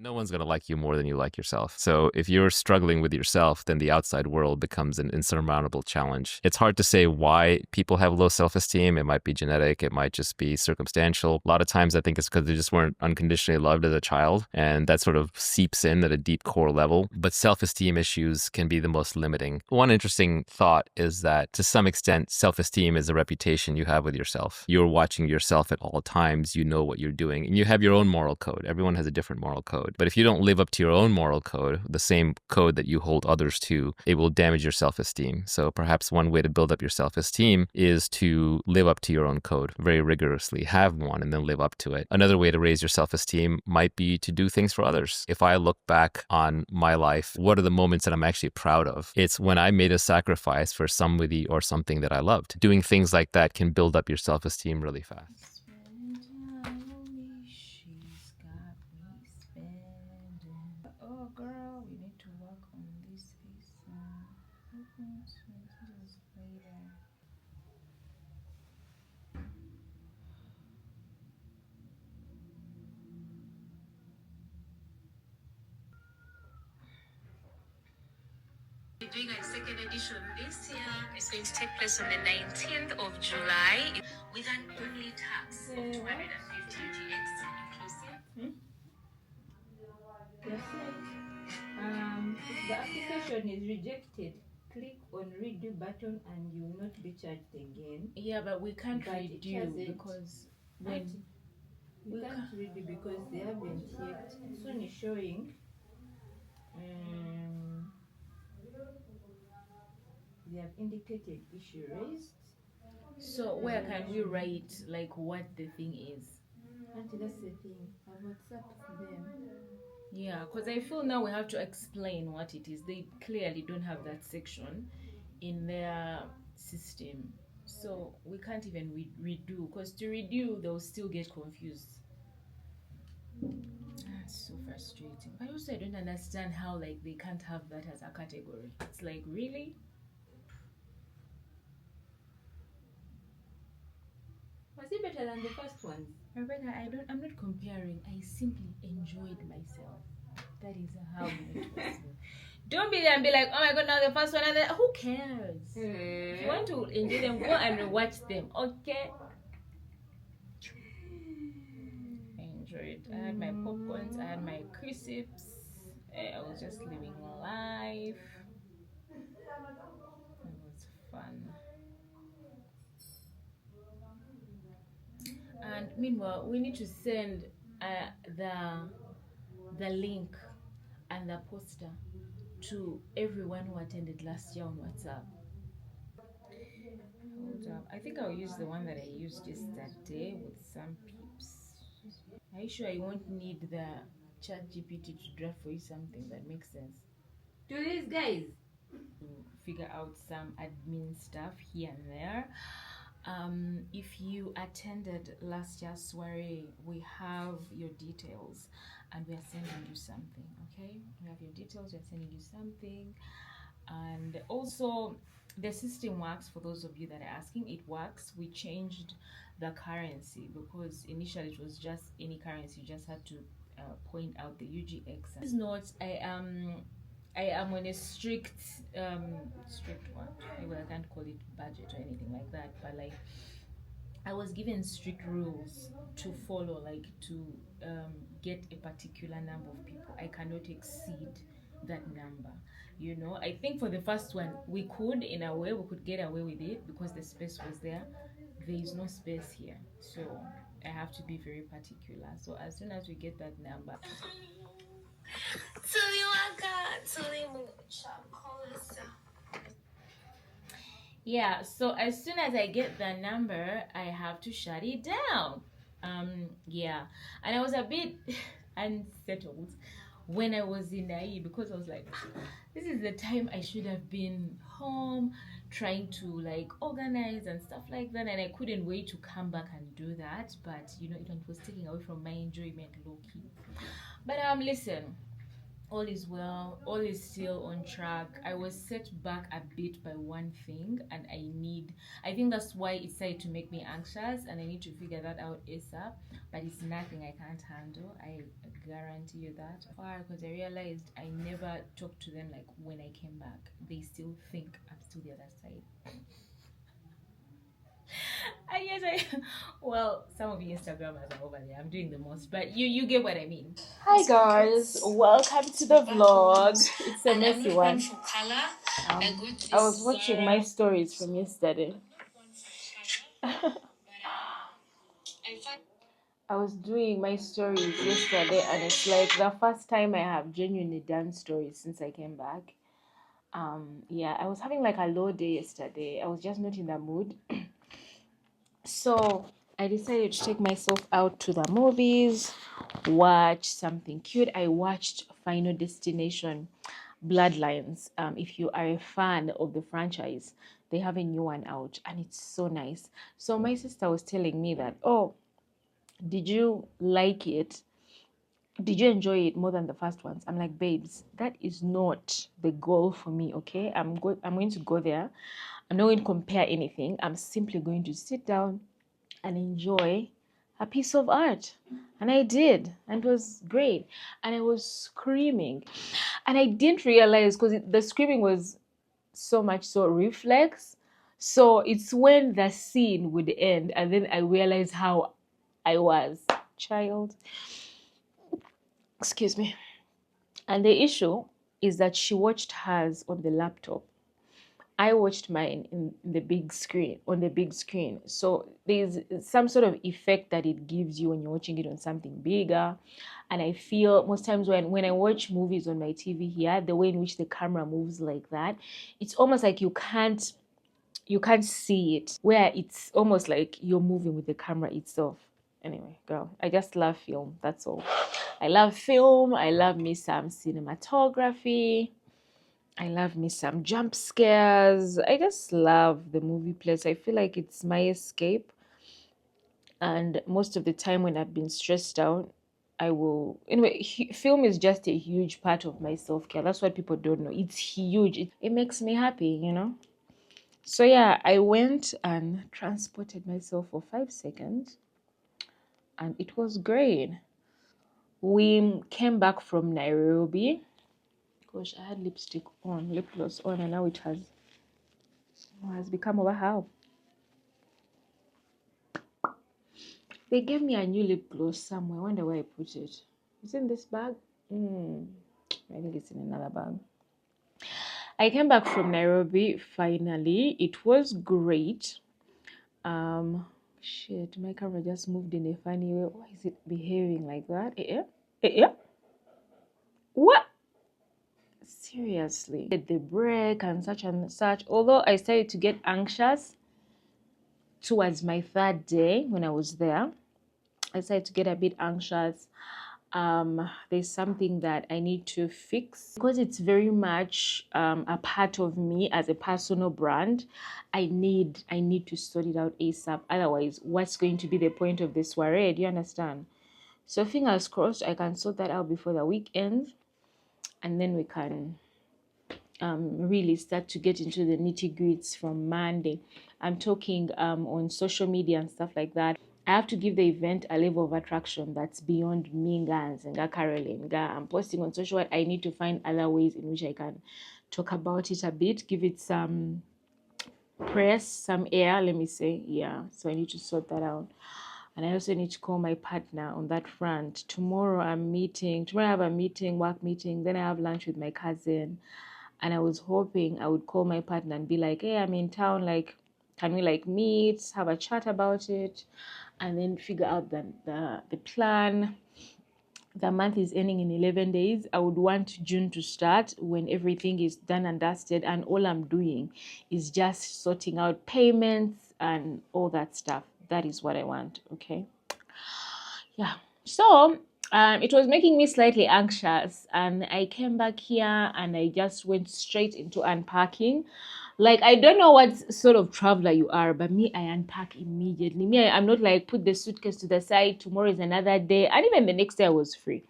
No one's going to like you more than you like yourself. So if you're struggling with yourself, then the outside world becomes an insurmountable challenge. It's hard to say why people have low self-esteem. It might be genetic. It might just be circumstantial. A lot of times I think it's because they just weren't unconditionally loved as a child. And that sort of seeps in at a deep core level. But self-esteem issues can be the most limiting. One interesting thought is that to some extent, self-esteem is a reputation you have with yourself. You're watching yourself at all times. You know what you're doing. And you have your own moral code. Everyone has a different moral code. But if you don't live up to your own moral code, the same code that you hold others to, it will damage your self-esteem. So perhaps one way to build up your self-esteem is to live up to your own code very rigorously, have one, and then live up to it. Another way to raise your self-esteem might be to do things for others. If I look back on my life, what are the moments that I'm actually proud of? It's when I made a sacrifice for somebody or something that I loved. Doing things like that can build up your self-esteem really fast. Oh girl, we need to work on this We're doing a second edition this year. It's going to take place on the 19th of July with an only tax of 250 UGX inclusive. Yes, if the application is rejected, click on redo button and you will not be charged again. Yeah, but we can't redo because when we can't redo because they haven't yet. This one is showing they have indicated issue raised. So where can we write like what the thing is? Auntie, that's the thing. I've WhatsApped them. Yeah, because I feel now we have to explain what it is. They clearly don't have that section in their system. So we can't even redo because to redo they'll still get confused. That's so frustrating. But also I don't understand how like they can't have that as a category. It's like really? Was it better than the first one? Rebecca, I'm not comparing. I simply enjoyed myself. That is how it was. Don't be there and be like, oh my god, now the first one, and then who cares? If you want to enjoy them, go and watch them, okay? I enjoyed. I had my popcorns, I had my crisps. I was just living life. It was fun. And meanwhile, we need to send the link and the poster to everyone who attended last year on WhatsApp. Hold up. I think I'll use the one that I used yesterday with some peeps. Are you sure you won't need the chat GPT to draft for you something that makes sense? To these guys to figure out some admin stuff here and there. If you attended last year's soiree, we have your details and we are sending you something, okay? We have your details, we are sending you something. And also, the system works for those of you that are asking. It works. We changed the currency because initially it was just any currency. You just had to point out the UGX. Please note, I am on a strict one. Maybe I can't call it budget or anything like that, but like I was given strict rules to follow, like to get a particular number of people. I cannot exceed that number. You know, I think for the first one, we could, in a way, we could get away with it because the space was there. There is no space here. So I have to be very particular. So as soon as we get that number. Yeah, so as soon as I get the number, I have to shut it down. Yeah, and I was a bit unsettled when I was in Nairobi because I was like, this is the time I should have been home trying to like organize and stuff like that, and I couldn't wait to come back and do that. But you know, it was taking away from my enjoyment, low key. But listen. All is well, all is still on track. I was set back a bit by one thing, and I think that's why it started to make me anxious, and I need to figure that out ASAP. But it's nothing I can't handle. I guarantee you that. Why? Because I realized I never talked to them like when I came back. They still think I'm still the other side. I guess well, some of you Instagrammers are over there. I'm doing the most, but you get what I mean. Hi guys, welcome to the vlog. It's a messy one. I was watching my stories from yesterday. I was doing my stories yesterday, and it's like the first time I have genuinely done stories since I came back. Yeah, I was having like a low day yesterday. I was just not in the mood. So I decided to take myself out to the movies, watch something cute. I watched Final Destination Bloodlines. If you are a fan of the franchise, they have a new one out and it's so nice. So my sister was telling me that, oh, did you like it? Did you enjoy it more than the first ones? I'm like, babes, that is not the goal for me, okay? I'm going to go there. I'm not going to compare anything. I'm simply going to sit down and enjoy a piece of art. And I did, and it was great. And I was screaming. And I didn't realize because the screaming was so much so reflex. So it's when the scene would end, and then I realized how I was. Child. Excuse me. And the issue is that she watched hers on the laptop. I watched mine in the big screen, on the big screen. So there's some sort of effect that it gives you when you're watching it on something bigger. And I feel most times when I watch movies on my TV here, the way in which the camera moves like that, it's almost like you can't see it, where it's almost like you're moving with the camera itself. Anyway, girl, I just love film. That's all. I love film. I love me some cinematography. I love me some jump scares. I just love the movie place. I feel like it's my escape. And most of the time when I've been stressed out, I will. Anyway, film is just a huge part of my self care. That's what people don't know. It's huge. It makes me happy. So yeah, I went and transported myself for 5 seconds, and it was great. We came back from Nairobi. Gosh, I had lipstick on, lip gloss on, and now it has become over how. They gave me a new lip gloss somewhere. I wonder where I put it. Is it in this bag? I think it's in another bag. I came back from Nairobi finally. It was great. Shit, my camera just moved in a funny way. Why is it behaving like that? Yeah. What? Seriously. The break and such and such. Although I started to get anxious towards my third day when I was there. I started to get a bit anxious. There's something that I need to fix because it's very much a part of me as a personal brand. I need to sort it out ASAP. Otherwise, what's going to be the point of the soiree? Do you understand? So fingers crossed I can sort that out before the weekend, and then we can really start to get into the nitty-gritties from Monday. I'm talking on social media and stuff like that. I have to give the event a level of attraction that's beyond me, guys, and Caroline. I'm posting on social. I need to find other ways in which I can talk about it a bit, give it some press, some air, let me say. Yeah, so I need to sort that out. And I also need to call my partner on that front. Tomorrow I have a meeting, work meeting. Then I have lunch with my cousin. And I was hoping I would call my partner and be like, hey, I'm in town. Like, can we like meet, have a chat about it, and then figure out the plan. The month is ending in 11 days. I would want June to start when everything is done and dusted, and all I'm doing is just sorting out payments and all that stuff. That is what I want, okay? Yeah. So it was making me slightly anxious, and I came back here and I just went straight into unpacking. Like, I don't know what sort of traveler you are, but me, I unpack immediately. I'm not like put the suitcase to the side, tomorrow is another day, and even the next day I was free.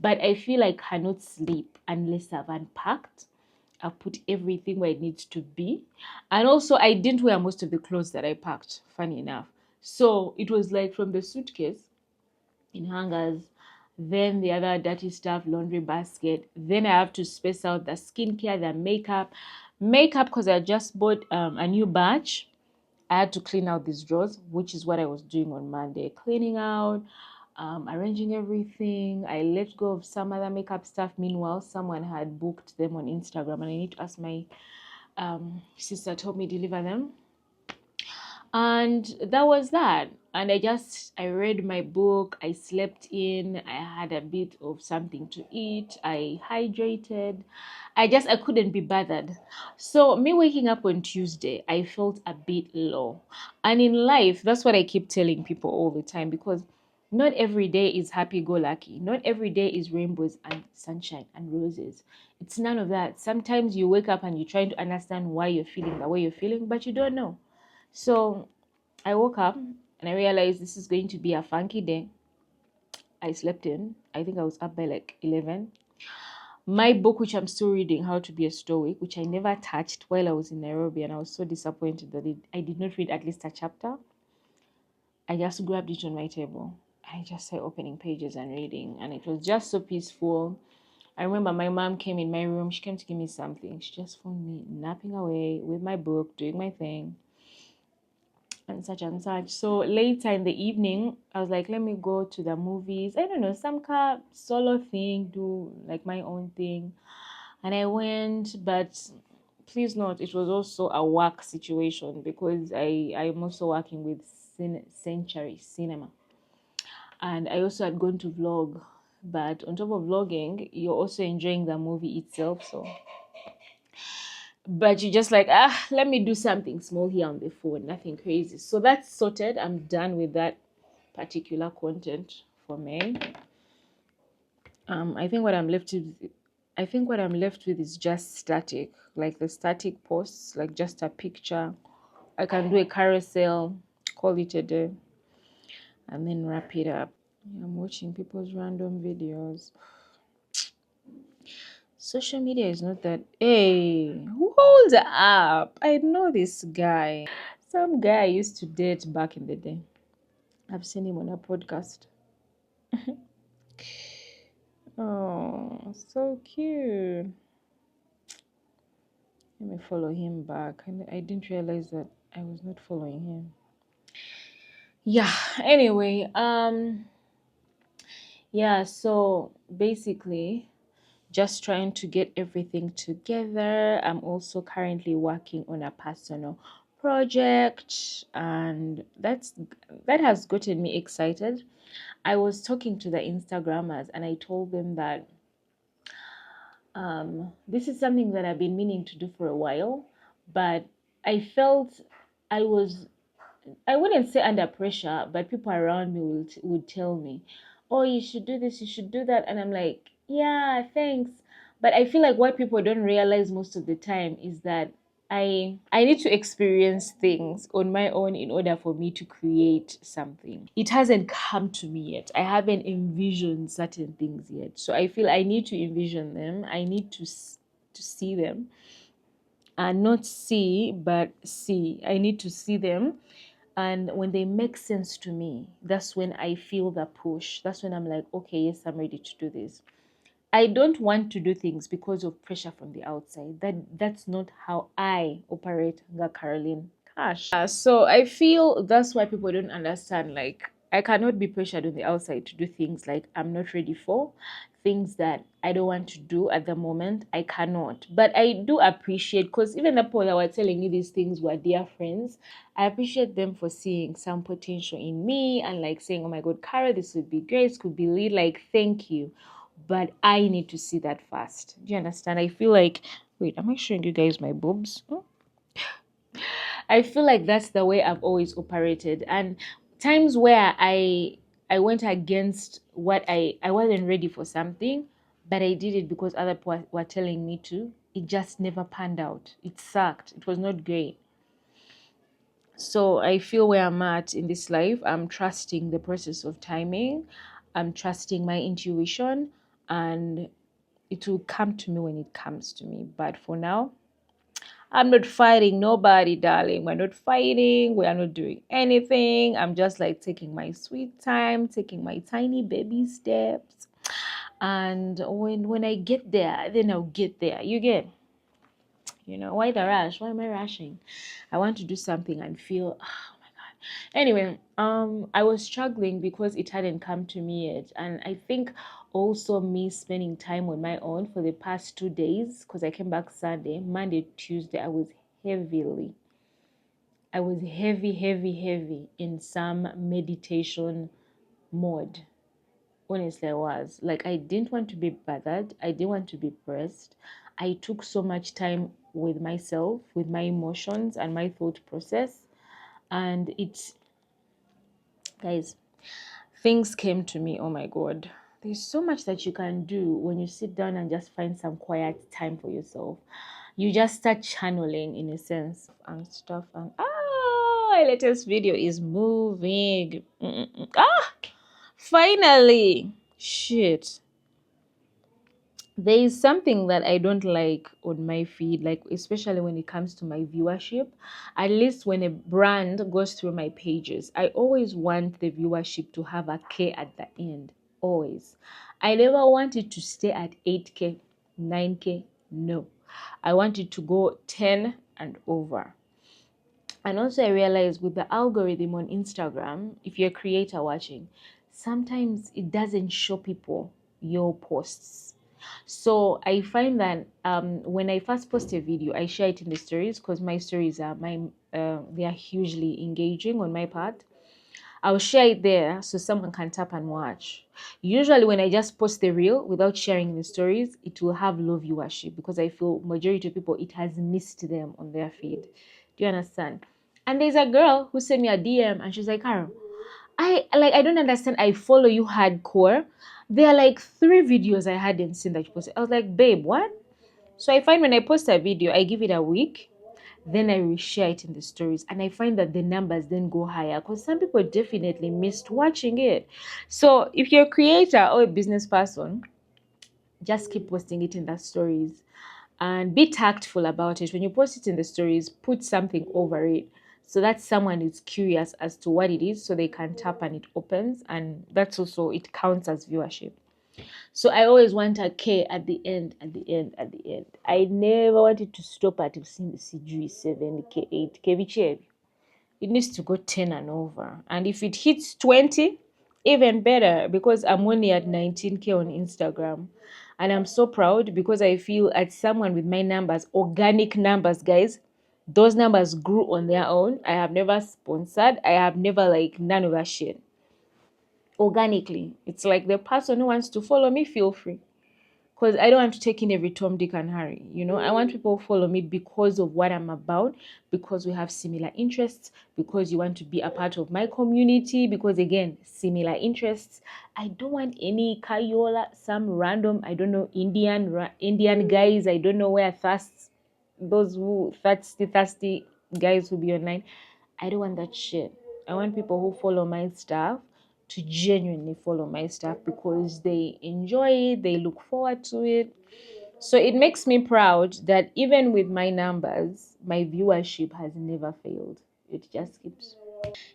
But I feel I cannot sleep unless I've unpacked. I've put everything where it needs to be. And also, I didn't wear most of the clothes that I packed, funny enough. So it was like from the suitcase in hangers, then the other dirty stuff, laundry basket. Then I have to space out the skincare, the makeup. Makeup, because I just bought a new batch. I had to clean out these drawers, which is what I was doing on Monday. Cleaning out, arranging everything. I let go of some other makeup stuff. Meanwhile, someone had booked them on Instagram, and I need to ask my sister to help me deliver them. And that was that. And I read my book, I slept in, I had a bit of something to eat, I hydrated. I couldn't be bothered. So me waking up on Tuesday, I felt a bit low. And in life, that's what I keep telling people all the time, because not every day is happy go lucky. Not every day is rainbows and sunshine and roses. It's none of that. Sometimes you wake up and you're trying to understand why you're feeling the way you're feeling, but you don't know. So I woke up and I realized this is going to be a funky day. I slept in. I think I was up by like 11. My book, which I'm still reading, How to Be a Stoic, which I never touched while I was in Nairobi, and I was so disappointed that I did not read at least a chapter. I just grabbed it on my table. I just started opening pages and reading, and it was just so peaceful. I remember my mom came in my room. She came to give me something. She just found me napping away with my book, doing my thing, and such and such. So later in the evening, I was like, let me go to the movies. I don't know, some kind of solo thing, do like my own thing. And I went, but please note, it was also a work situation because I'm also working with Century Cinema. And I also had gone to vlog. But on top of vlogging, you're also enjoying the movie itself. So but you just like, let me do something small here on the phone, nothing crazy. So that's sorted. I'm done with that particular content for me. I think what I'm left with is just static, like the static posts, like just a picture. I can do a carousel, call it a day, and then wrap it up. I'm watching people's random videos. Social media is not that. Hey, hold up. I know this guy. Some guy I used to date back in the day. I've seen him on a podcast. Oh, so cute. Let me follow him back. And I didn't realize that I was not following him. Yeah, anyway, yeah, so basically just trying to get everything together. I'm also currently working on a personal project, and that has gotten me excited. I was talking to the Instagrammers and I told them that this is something that I've been meaning to do for a while, but I felt I was, I wouldn't say under pressure, but people around me would tell me, "Oh, you should do this, you should do that," and I'm like, "Yeah, thanks." But I feel like what people don't realize most of the time is that I need to experience things on my own in order for me to create something. It hasn't come to me yet. I haven't envisioned certain things yet. So I feel I need to envision them. I need to see them, and not see but see. I need to see them, and when they make sense to me, that's when I feel the push. That's when I'm like, okay, yes, I'm ready to do this. I don't want to do things because of pressure from the outside. That's not how I operate, the Karolynkash. So I feel that's why people don't understand. Like, I cannot be pressured on the outside to do things like I'm not ready for, things that I don't want to do at the moment. I cannot. But I do appreciate, because even the people that were telling me these things were dear friends. I appreciate them for seeing some potential in me and like saying, "Oh my God, Kara, this would be great. This could be lit." Like, thank you. But I need to see that first. Do you understand? I feel like, wait, am I showing you guys my boobs? I feel like that's the way I've always operated. And times where I went against what I wasn't ready for something, but I did it because other people were telling me to. It just never panned out. It sucked. It was not great. So I feel where I'm at in this life, I'm trusting the process of timing. I'm trusting my intuition. and it will come to me when it comes to me. But for now, I'm not fighting nobody, darling. We're not fighting. We are not doing anything. I'm just like taking my sweet time, taking my tiny baby steps. And when I get there, then I'll get there. You get, why the rush? Why am I rushing? I want to do something and feel, oh my God. Anyway, I was struggling because it hadn't come to me yet. And I think also me spending time on my own for the past 2 days, because I came back Sunday, Monday, Tuesday, I was heavy in some meditation mode. Honestly, I was like, I didn't want to be bothered. I didn't want to be pressed. I took so much time with myself, with my emotions and my thought process. And guys, things came to me. Oh my God. There's so much that you can do when you sit down and just find some quiet time for yourself. You just start channeling in a sense and stuff. And my latest video is moving. Finally. Shit. There is something that I don't like on my feed, like especially when it comes to my viewership. At least when a brand goes through my pages, I always want the viewership to have a K at the end. Always. I never want it to stay at 8K, 9K. No. I want it to go 10 and over. And also I realized with the algorithm on Instagram, if you're a creator watching, sometimes it doesn't show people your posts. So I find that when I first post a video, I share it in the stories because my stories are they are hugely engaging on my part. I'll share it there so someone can tap and watch. Usually when I just post the reel without sharing the stories, it will have low viewership because I feel majority of people, it has missed them on their feed. Do you understand? And there's a girl who sent me a DM and she's like, Carol, I don't understand. I follow you hardcore. There are like 3 videos I hadn't seen that you posted. I was like, babe, what? So I find when I post a video, I give it a week, then I reshare it in the stories, and I find that the numbers then go higher because some people definitely missed watching it. So if you're a creator or a business person, just keep posting it in the stories and be tactful about it. When you post it in the stories, put something over it so that someone is curious as to what it is so they can tap and it opens, and that's also, it counts as viewership. So I always want a K at the end, at the end, at the end. I never wanted to stop at CG 7K, 8K, whichever. It needs to go 10 and over. And if it hits 20, even better, because I'm only at 19K on Instagram. And I'm so proud because I feel as someone with my numbers, organic numbers, guys, those numbers grew on their own. I have never sponsored. I have never none of that shit. Organically. It's like the person who wants to follow me, feel free. Because I don't want to take in every Tom, Dick, and Harry. I want people to follow me because of what I'm about, because we have similar interests, because you want to be a part of my community, because again, similar interests. I don't want any Kayola, some random, I don't know, Indian guys. I don't know where those who thirsty guys will be online. I don't want that shit. I want people who follow my stuff to genuinely follow my stuff because they enjoy it, they look forward to it. So it makes me proud that even with my numbers, my viewership has never failed. It just keeps.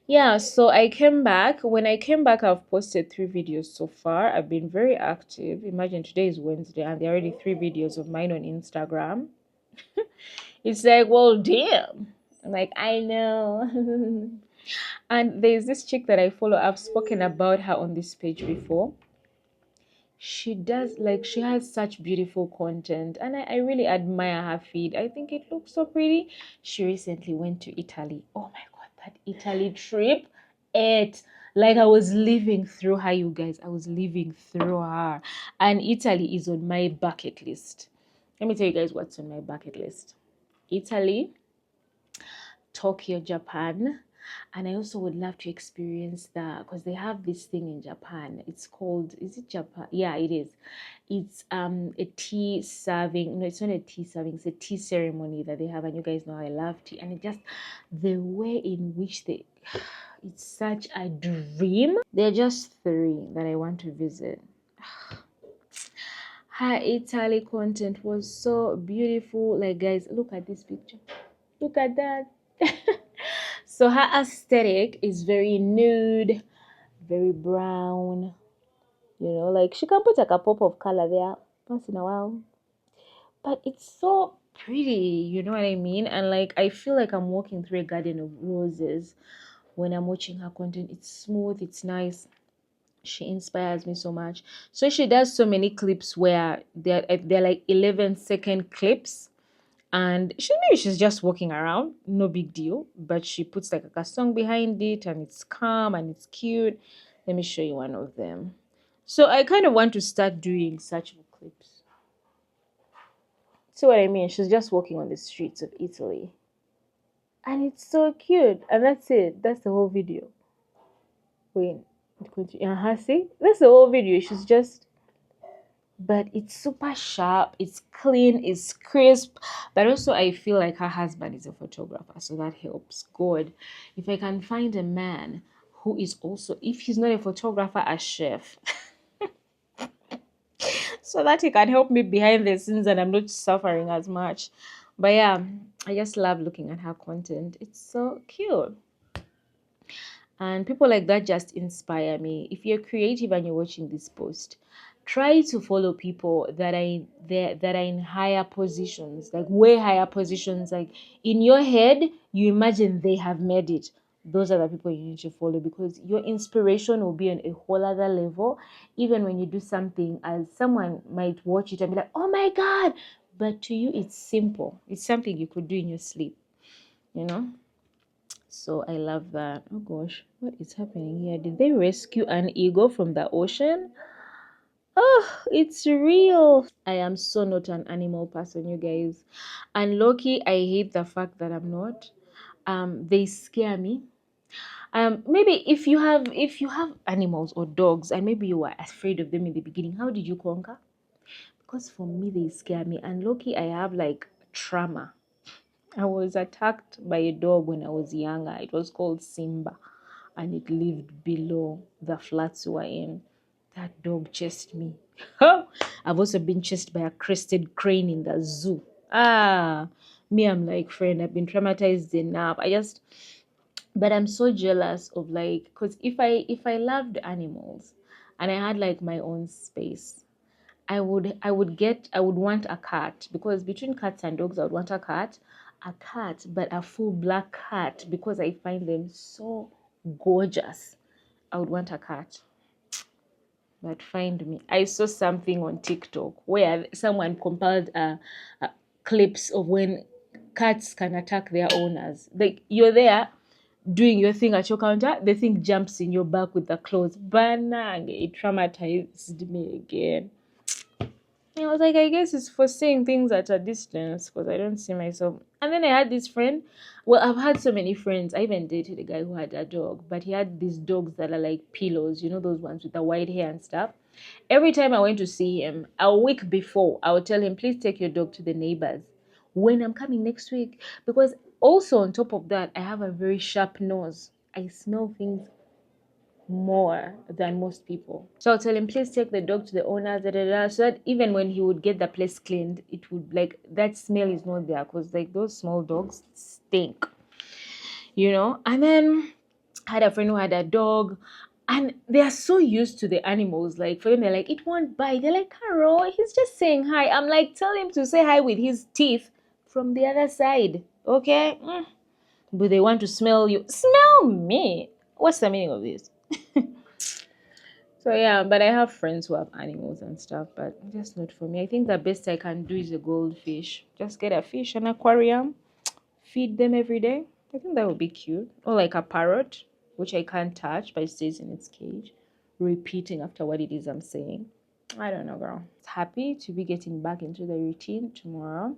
Yeah, so I came back. When I came back, I've posted 3 videos so far. I've been very active. Imagine today is Wednesday and there are already 3 videos of mine on Instagram. It's like, well, damn. I'm like, I know. And there's this chick that I follow. I've spoken about her on this page before. She has such beautiful content and I really admire her feed. I think it looks so pretty. She recently went to Italy. Oh my God, that Italy trip. I was living through her, you guys. I was living through her. And Italy is on my bucket list. Let me tell you guys what's on my bucket list. Italy, Tokyo, Japan, and I also would love to experience that because they have this thing in Japan. It's called, is it Japan? Yeah, it is. It's a tea serving. No, it's not a tea serving. It's a tea ceremony that they have, and you guys know I love tea. And it just the way in which it's such a dream. There are just 3 that I want to visit. Her Italy content was so beautiful. Like, guys, look at this picture. Look at that. So her aesthetic is very nude, very brown. You know, like she can put like a pop of color there once in a while, but it's so pretty. You know what I mean? And like I feel like I'm walking through a garden of roses when I'm watching her content. It's smooth. It's nice. She inspires me so much. So she does so many clips where they're like 11-second clips, and maybe she's just walking around, no big deal, but she puts like a song behind it, and it's calm and it's cute. Let me show you one of them. So I kind of want to start doing such clips. See what I mean? She's just walking on the streets of Italy, and it's so cute, and that's it. That's the whole video. Wait, see, that's the whole video. She's just, but it's super sharp, it's clean, it's crisp. But also I feel like her husband is a photographer, so that helps. God, if I can find a man who is also, if he's not a photographer, a chef, so that he can help me behind the scenes and I'm not suffering as much. But yeah, I just love looking at her content. It's so cute. And people like that just inspire me. If you're creative and you're watching this post, try to follow people that are in higher positions, like way higher positions. Like in your head, you imagine they have made it. Those are the people you need to follow, because your inspiration will be on a whole other level. Even when you do something, as someone might watch it and be like, oh my God. But to you, it's simple. It's something you could do in your sleep, you know? So I love that. Oh gosh, what is happening here? Did they rescue an eagle from the ocean? Oh, it's real. I am so not an animal person, you guys. And Loki, I hate the fact that I'm not. They scare me. Maybe if you have animals or dogs and maybe you were afraid of them in the beginning, how did you conquer? Because for me they scare me. And Loki, I have like trauma. I was attacked by a dog when I was younger. It was called Simba, and it lived below the flats we were in. That dog chased me. I've also been chased by a crested crane in the zoo. Me, I'm like, friend, I've been traumatized enough. But I'm so jealous of, like, because if I loved animals and I had like my own space, I would want a cat, because between cats and dogs I would want a cat, but a full black cat, because I find them so gorgeous. I would want a cat. But find me. I saw something on TikTok where someone compiled clips of when cats can attack their owners. Like you're there doing your thing at your counter, the thing jumps in your back with the claws. Banang, it traumatized me again. I was like, I guess it's for seeing things at a distance, because I don't see myself. And then I had this friend. Well, I've had so many friends. I even dated a guy who had a dog, but he had these dogs that are like pillows, you know, those ones with the white hair and stuff. Every time I went to see him, a week before, I would tell him, please take your dog to the neighbors when I'm coming next week. Because also, on top of that, I have a very sharp nose. I smell things more than most people. So I'll tell him, please take the dog to the owner, da, da, da, so that even when he would get the place cleaned, it would, like, that smell is not there, because like those small dogs stink, you know. And then I had a friend who had a dog, and they are so used to the animals. Like for them, they're like, it won't bite. They're like, Carol, he's just saying hi. I'm like, tell him to say hi with his teeth from the other side, okay? But they want to smell you. Smell me. What's the meaning of this? So yeah, but I have friends who have animals and stuff, but just not for me. I think the best I can do is a goldfish. Just get a fish, an aquarium, feed them every day. I think that would be cute. Or like a parrot, which I can't touch, but it stays in its cage, repeating after what it is I'm saying. I don't know, girl. Happy to be getting back into the routine tomorrow.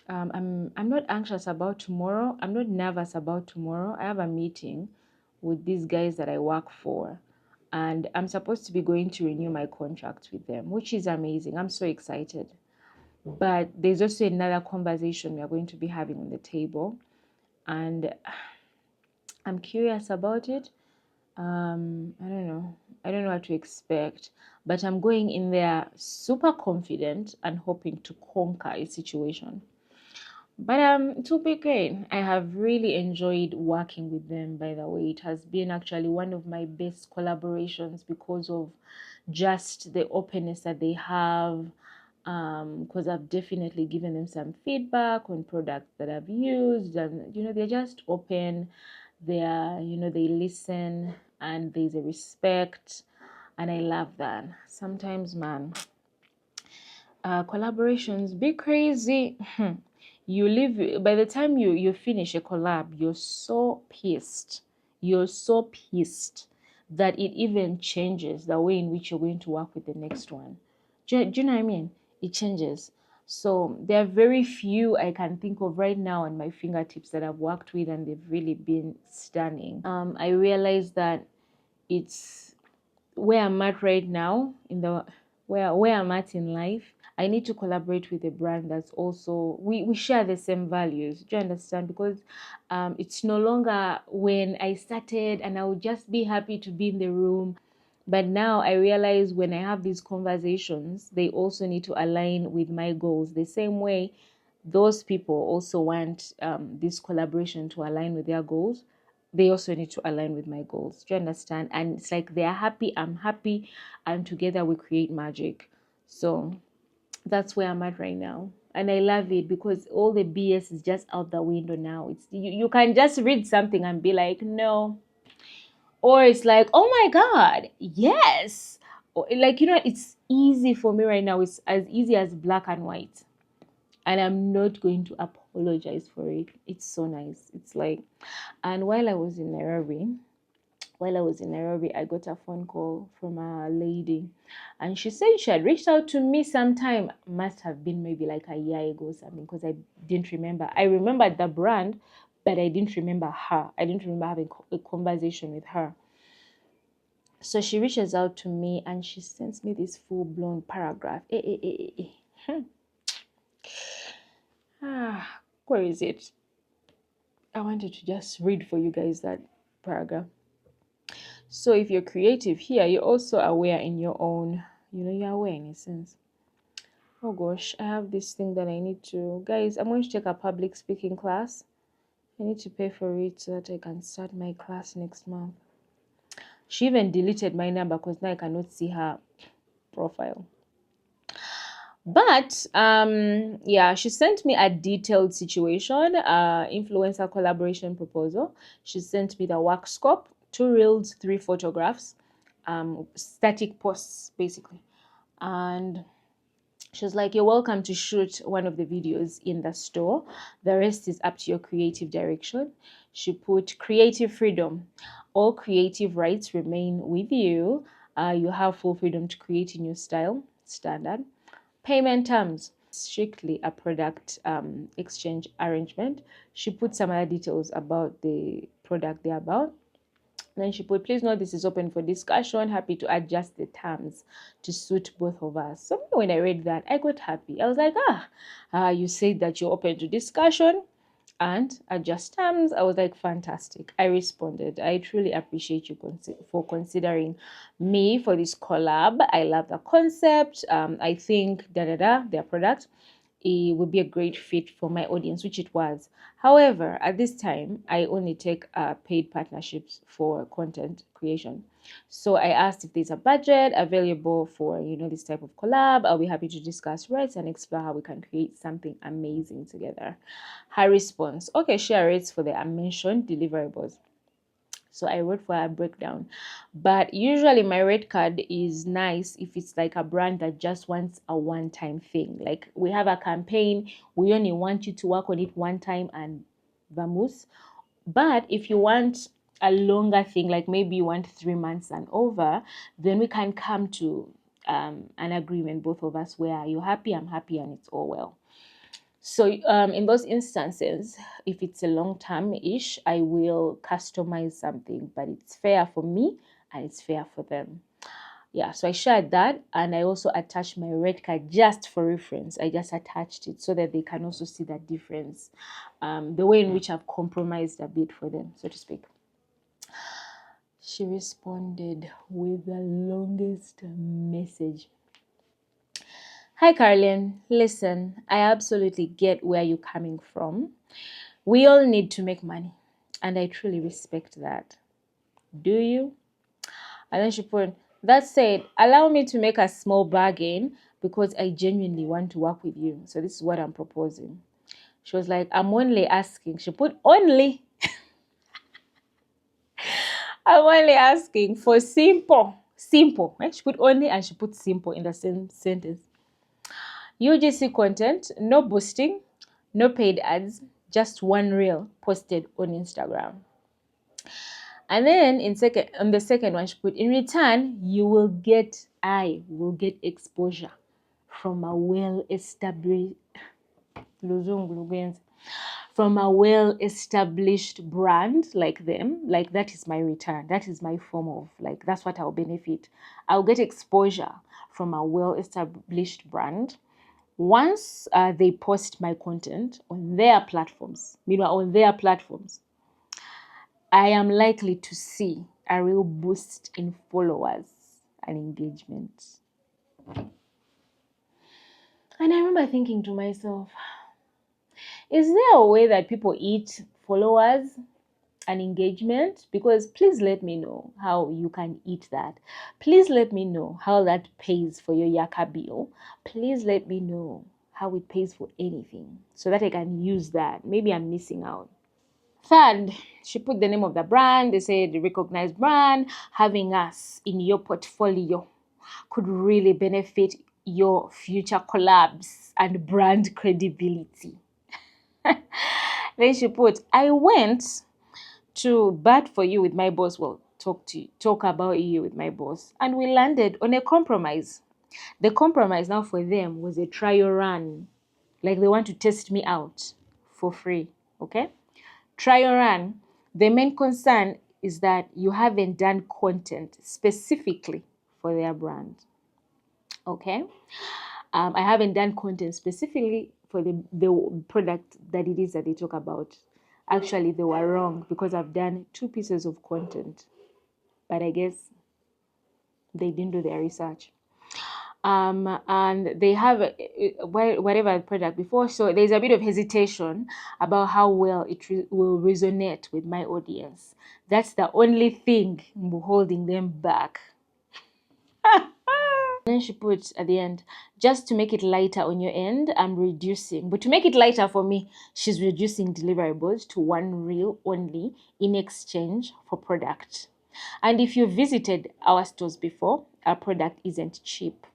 I'm not anxious about tomorrow. I'm not nervous about tomorrow. I have a meeting with these guys that I work for, and I'm supposed to be going to renew my contract with them, which is amazing. I'm so excited. But there's also another conversation we are going to be having on the table, and I'm curious about it. I don't know. I don't know what to expect, but I'm going in there super confident and hoping to conquer a situation. But it will be great. I have really enjoyed working with them, by the way. It has been actually one of my best collaborations because of just the openness that they have. Because I've definitely given them some feedback on products that I've used, and they're just open. They are, they listen, and there's a respect, and I love that. Sometimes, man, collaborations be crazy. You live, by the time you finish a collab, you're so pissed that it even changes the way in which you're going to work with the next one. Do you know what I mean? It changes. So there are very few I can think of right now on my fingertips that I've worked with, and they've really been stunning. I realized that it's where I'm at right now in the where I'm at in life. I need to collaborate with a brand that's also, we share the same values. Do you understand? Because it's no longer when I started and I would just be happy to be in the room. But now I realize when I have these conversations, they also need to align with my goals. The same way those people also want this collaboration to align with their goals, they also need to align with my goals. Do you understand? And it's like they're happy, I'm happy, and together we create magic. So that's where I'm at right now. And I love it because all the BS is just out the window now. It's you can just read something and be like, no. Or it's like, oh my God, yes. Or like, it's easy for me right now. It's as easy as black and white. And I'm not going to apologize for it. It's so nice. It's like, and while I was in Nairobi, I got a phone call from a lady, and she said she had reached out to me sometime. Must have been maybe like a year ago or something, because I didn't remember. I remembered the brand, but I didn't remember her. I didn't remember having a conversation with her. So she reaches out to me and she sends me this full-blown paragraph. Where is it? I wanted to just read for you guys that paragraph. So if you're creative here, you're also aware in your own, you're aware in a sense. Oh gosh, I have this thing that I need to, guys, I'm going to take a public speaking class. I need to pay for it so that I can start my class next month. She even deleted my number because now I cannot see her profile. But yeah, she sent me a detailed situation, influencer collaboration proposal. She sent me the work scope, 2 reels, 3 photographs, static posts basically. And she was like, you're welcome to shoot one of the videos in the store. The rest is up to your creative direction. She put creative freedom. All creative rights remain with you. You have full freedom to create in your style, standard. Payment terms, strictly a product exchange arrangement. She put some other details about the product they're about. Then she put, please note this is open for discussion. Happy to adjust the terms to suit both of us. So when I read that, I got happy. I was like, you said that you're open to discussion and adjust terms. I was like, fantastic. I responded, I truly appreciate you for considering me for this collab. I love the concept. I think their product, it would be a great fit for my audience, which it was. However, at this time, I only take paid partnerships for content creation. So I asked if there's a budget available for, this type of collab. I'll be happy to discuss rates and explore how we can create something amazing together. Her response, okay, share rates for the mentioned deliverables. So I wrote for a breakdown. But usually my rate card is nice if it's like a brand that just wants a one-time thing. Like we have a campaign, we only want you to work on it one time and vamos. But if you want a longer thing, like maybe you want 3 months and over, then we can come to an agreement, both of us, where you're happy, I'm happy, and it's all well. So in those instances, if it's a long term-ish, I will customize something, but it's fair for me and it's fair for them. Yeah, so I shared that, and I also attached my red card just for reference. I just attached it so that they can also see that difference, the way in which I've compromised a bit for them, so to speak. She responded with the longest message. Hi, Carlin. Listen, I absolutely get where you're coming from. We all need to make money, and I truly respect that. Do you? And then she put, that said, allow me to make a small bargain because I genuinely want to work with you. So this is what I'm proposing. She was like, I'm only asking. She put only. I'm only asking for simple. Simple. She put only and she put simple in the same sentence. UGC content, no boosting, no paid ads, just one reel posted on Instagram. And then on the second one, she put, in return, I will get exposure from a well-established brand like them. Like, that is my return. That is my form of, like, that's what I'll benefit. I'll get exposure from a well-established brand once they post my content on their platforms. Meanwhile, on their platforms, I am likely to see a real boost in followers and engagement. And I remember thinking to myself, is there a way that people eat followers and engagement? Because please let me know how you can eat that. Please let me know how that pays for your yaka bill. Please let me know how it pays for anything so that I can use that. Maybe I'm missing out. Third, she put the name of the brand. They said the recognized brand, having us in your portfolio could really benefit your future collabs and brand credibility. Then she put, I went to bat for you with my boss. Well, talk about you with my boss. And we landed on a compromise. The compromise now for them was a trial run. Like, they want to test me out for free. Okay? Trial run. The main concern is that you haven't done content specifically for their brand. Okay? I haven't done content specifically for the product that it is that they talk about. Actually, they were wrong because I've done 2 pieces of content, but I guess they didn't do their research. And they have whatever product before, so there's a bit of hesitation about how well it will resonate with my audience. That's the only thing holding them back. Then she puts at the end, just to make it lighter on your end, I'm reducing. But to make it lighter for me, she's reducing deliverables to 1 reel only in exchange for product. And if you visited our stores before, our product isn't cheap.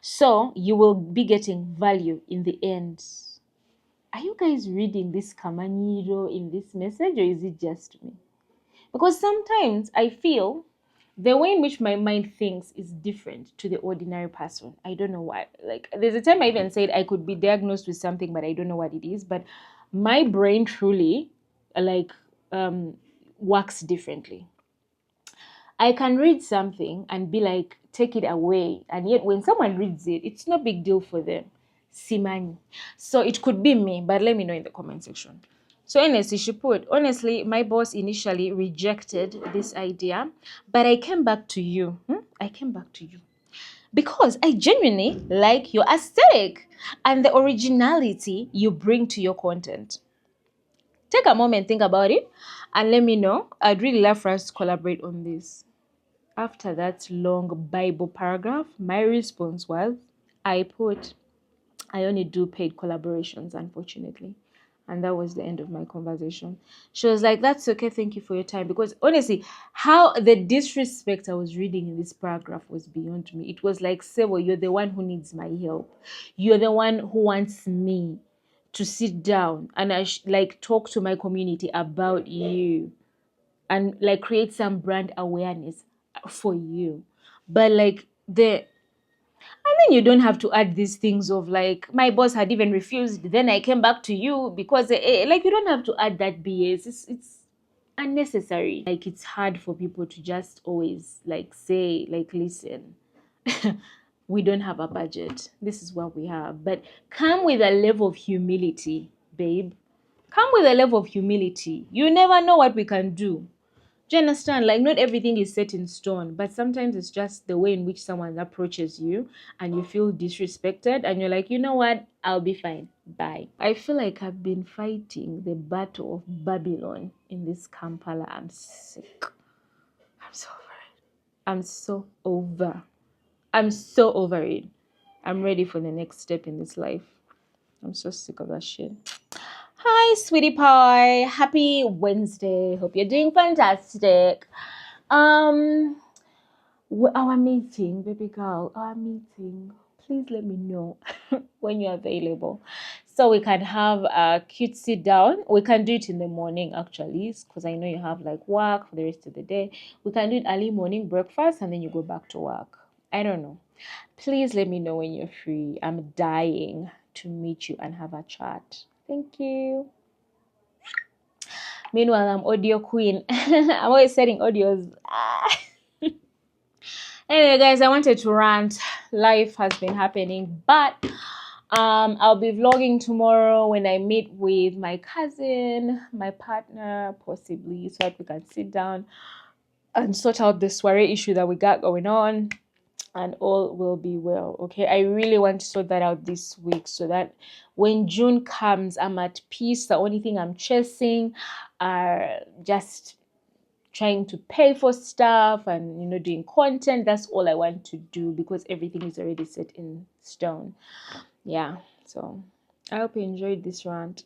So you will be getting value in the end. Are you guys reading this Kamanyiro in this message, or is it just me? Because sometimes I feel the way in which my mind thinks is different to the ordinary person. I don't know why. Like, there's a time I even said I could be diagnosed with something, but I don't know what it is. But my brain truly, like, works differently. I can read something and be like, take it away. And yet when someone reads it, it's no big deal for them. Simani. So it could be me, but let me know in the comment section. So honestly, she put, honestly, my boss initially rejected this idea, but I came back to you. I came back to you because I genuinely like your aesthetic and the originality you bring to your content. Take a moment, think about it, and let me know. I'd really love for us to collaborate on this. After that long Bible paragraph, my response was, I only do paid collaborations, unfortunately. And that was the end of my conversation. She was like, that's okay, thank you for your time. Because honestly, how the disrespect I was reading in this paragraph was beyond me. It was like, Sebo, you're the one who needs my help. You're the one who wants me to sit down and like talk to my community about you and like create some brand awareness for you. But like and then you don't have to add these things of like, my boss had even refused, then I came back to you because like, you don't have to add that BS. It's unnecessary. Like, it's hard for people to just always like say, like, listen, we don't have a budget, this is what we have. But come with a level of humility, babe. Come with a level of humility. You never know what we can do. Do you understand? Like, not everything is set in stone, but sometimes it's just the way in which someone approaches you and you feel disrespected and you're like, you know what? I'll be fine. Bye. I feel like I've been fighting the battle of Babylon in this Kampala. I'm sick. I'm so over it. I'm so over. I'm so over it. I'm ready for the next step in this life. I'm so sick of that shit. Hi, sweetie pie. Happy Wednesday. Hope you're doing fantastic. Um, our meeting, baby girl, our meeting. Please let me know when you're available so we can have a cute sit down. We can do it in the morning actually, because I know you have like work for the rest of the day. We can do it early morning breakfast and then you go back to work. I don't know. Please let me know when you're free. I'm dying to meet you and have a chat. Thank you. Meanwhile, I'm audio queen. I'm always setting audios. Anyway, guys, I wanted to rant. Life has been happening, but I'll be vlogging tomorrow when I meet with my cousin, my partner, possibly, so that we can sit down and sort out the soiree issue that we got going on, and all will be well. Okay, I really want to sort that out this week so that when June comes, I'm at peace. The only thing I'm chasing are just trying to pay for stuff and doing content. That's all I want to do because everything is already set in stone. Yeah, so I hope you enjoyed this rant.